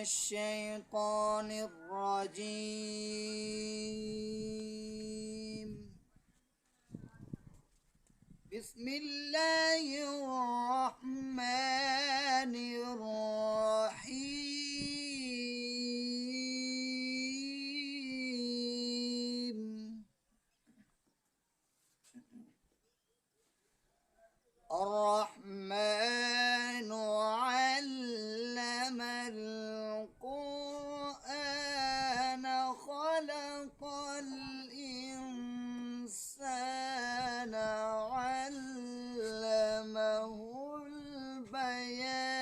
الشيطان الرجيم. بسم الله الرحمن الرحيم. الرحمن علم القرآن خلق الإنسان علمه البيان.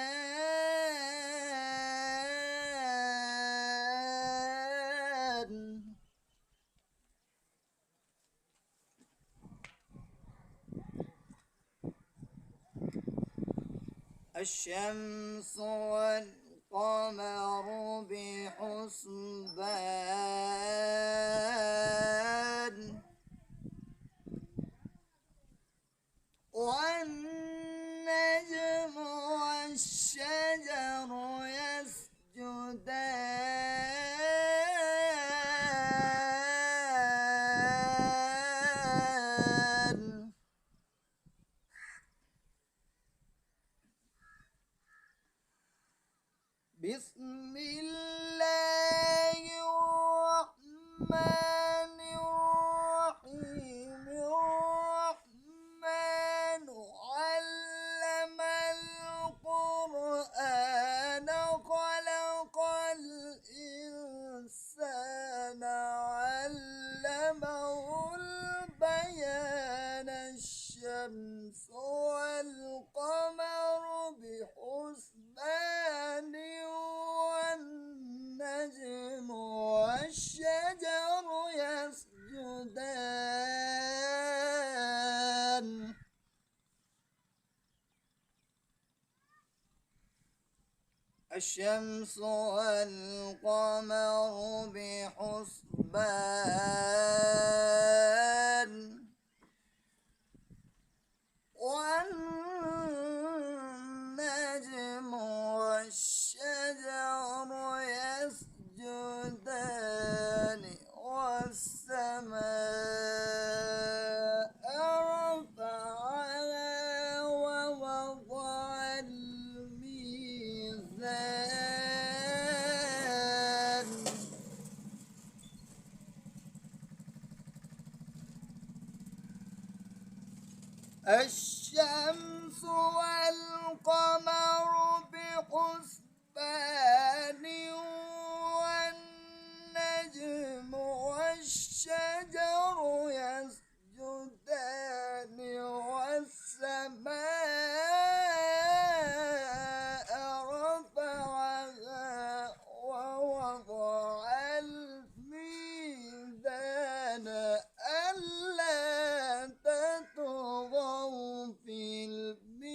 الشمس والقمر بحسبان والنجم والشجر يسجدان. بسم الله الرحمن الرحيم. الرحمن علم القرآن خلق الإنسان علمه البيان. الشمس والقمر بحسبان والنجم والشجر يسجدان. الشمس والقمر بحسبان والنجم والشجر يسجدان. والسماء رفعها ووضع الميزان. الشمس والقمر بحسبان والنجم والشجر يسجدان. والسماء رفعها ووضع الميزان ألا تطغوا في الميزان.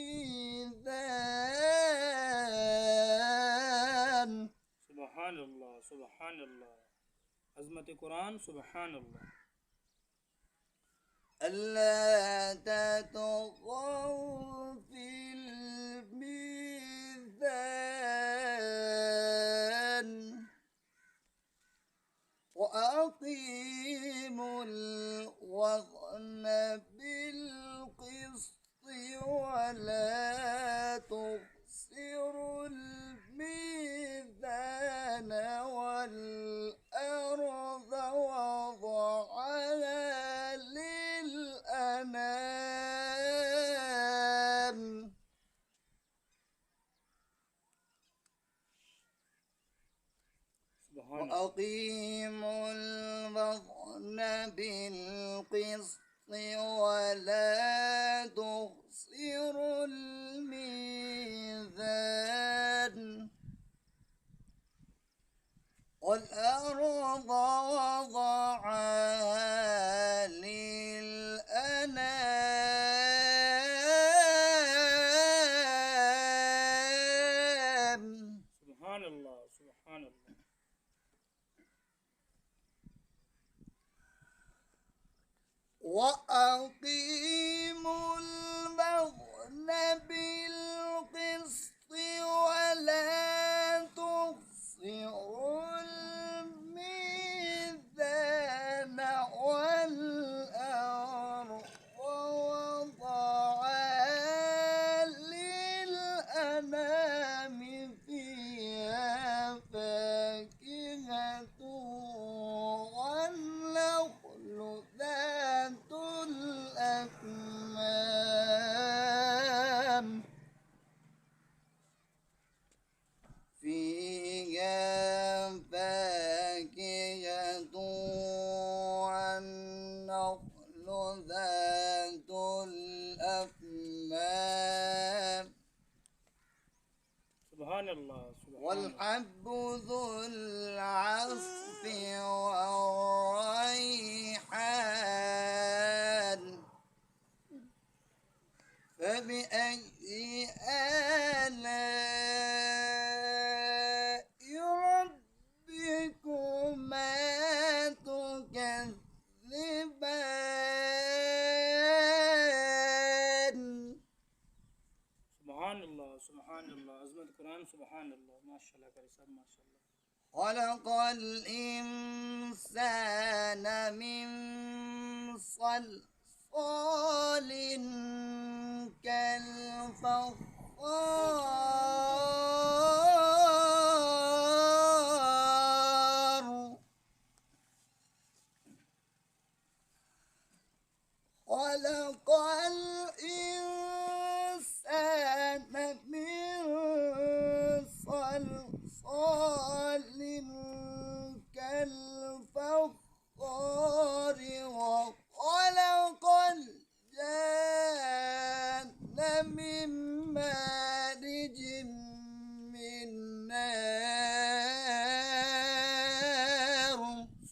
سبحان الله سبحان الله. عظمت قرآن سبحان الله. ألا تطغوا في الميزان وأقيموا الوزن بالقسط ولا تخسروا الميزان. والأرض وضعها للأنام. وأقيموا الوزن بالقسط ولا تخسروا الميزان. والأرض وضعها للأنام. سبحان الله سبحان الله. وأقيموا الوزن بالقسط ولا تخسروا الأكمام فيها فاكهة والنخل ذات الأكمام سبحان الله سبحان الله. والحب ذو العصف والريحان فبأي آلاء ربكما تكذبان سبحان الله سبحان الله. عظمة القرآن سبحان الله. ما شاء الله كريم ما شاء الله. خلق الإنسان من صلصال كالفخار خلق الإنسان من صلصال كالفخار وخلق الجان من مارج من نار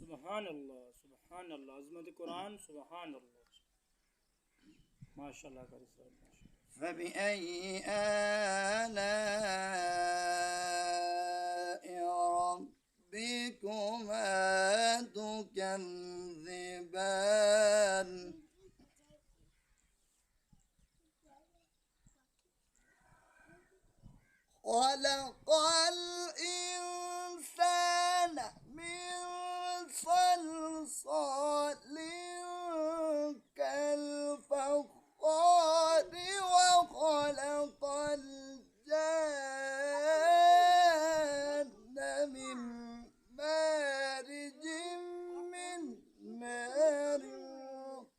سبحان الله سبحان الله. عظمة القرآن سبحان الله. ما شاء الله كريم ما شاء الله. فبأي آلاء ربكما تكذبان خلق الإنسان من صلصال كالفخار وخلق الجان من مارج من نار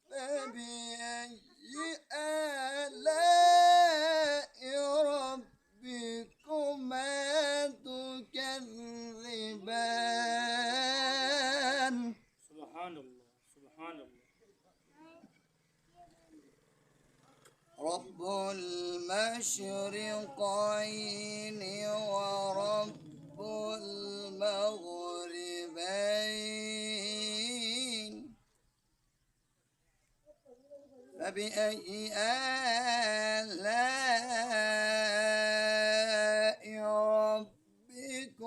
فبأي آلاء ربكما تكذبان سبحان الله سبحان الله. رب المشرقين ورب المغربين فبأي آلاء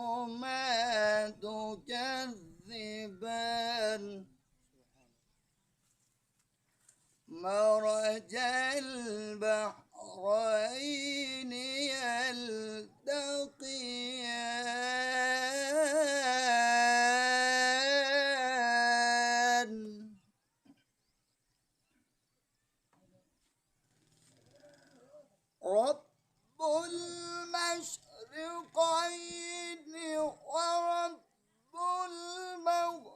ربكما تكذبان مرج البحرين يلتقيان رب المشرقين ورب المغربين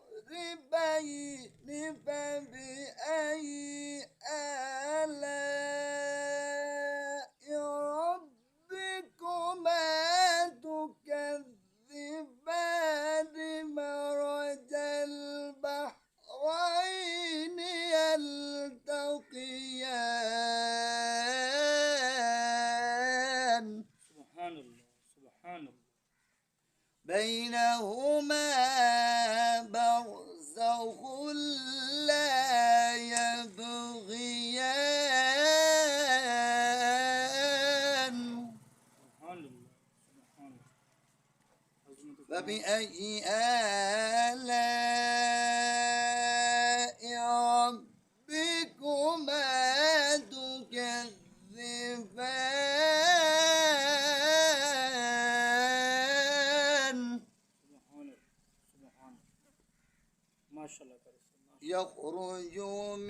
فبأي آلاء ربكما تكذبان مرج البحرين يلتقيان سبحان الله سبحان الله. بينهما برزخ لا يبغيان سبحان الله سبحان الله. عظمة القرآن. فبأي آلاء ربكما تكذبان سبحان الله سبحان الله. ما شاء الله كريم ما شاء الله. يخرج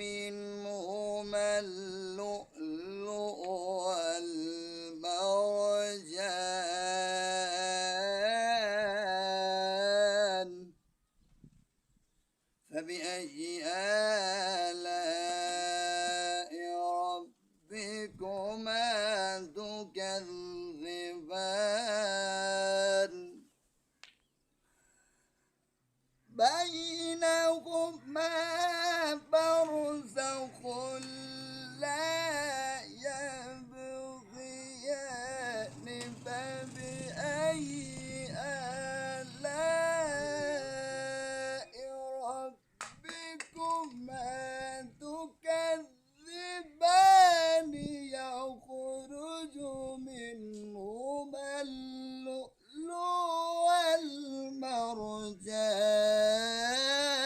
منهما اللؤلؤ والمرجان فبأي آلاء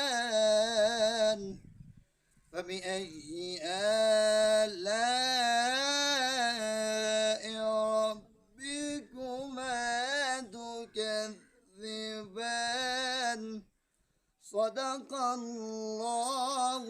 المرجان فبأي آلاء ربكما تكذبان صدق الله